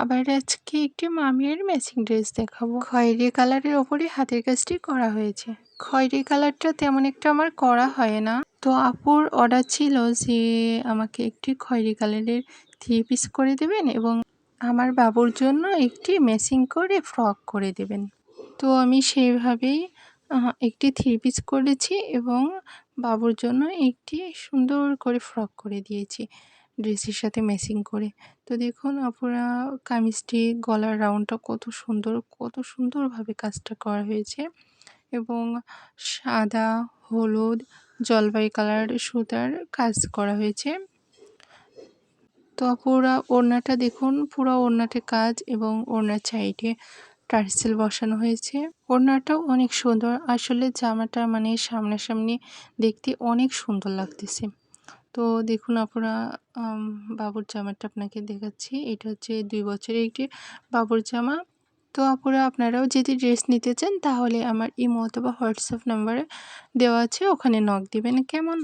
আবার আজকে একটি মামির ম্যাচিং ড্রেস দেখাবো। খয়েরি কালারের ওপরে হাতের কাজটি করা হয়েছে। খয়েরি কালারটা তেমন একটা আমার করা হয় না, তো আপুর অর্ডার ছিল যে আমাকে একটি খয়েরি কালারের 3 পিস করে দেবেন এবং আমার বাবুর জন্য একটি ম্যাচিং করে ফ্রক করে দেবেন। তো আমি সেইভাবেই একটি 3 পিস করেছি এবং বাবুর জন্য একটি সুন্দর করে ফ্রক করে দিয়েছি ড্রেসের সাথে ম্যাচিং করে। তো দেখুন আপুরা কামিজটি গলার রাউন্ডটা কত সুন্দরভাবে কাজটা করা হয়েছে এবং সাদা, হলুদ, জলপাই কালার সুতার কাজ করা হয়েছে। তো আপুরা ওড়নাটা দেখুন, পুরো ওড়নাতে কাজ এবং ওড়নার সাইডে টার্সেল বসানো হয়েছে। ওড়নাটাও অনেক সুন্দর, আসলে জামাটা মানে সামনাসামনি দেখতে অনেক সুন্দর লাগতেছে। তো দেখুন আপুরা বাবুর জামাটা আপনাকে দেখাচ্ছি। এটা হচ্ছে 2 বছরের একটি বাবুর জামা। তো আপুরা আপনারাও যদি ড্রেস নিতে চান তাহলে আমার ইমো অথবা হোয়াটসঅ্যাপ নাম্বারে দেওয়া আছে, ওখানে নক দিবেন। কেমন?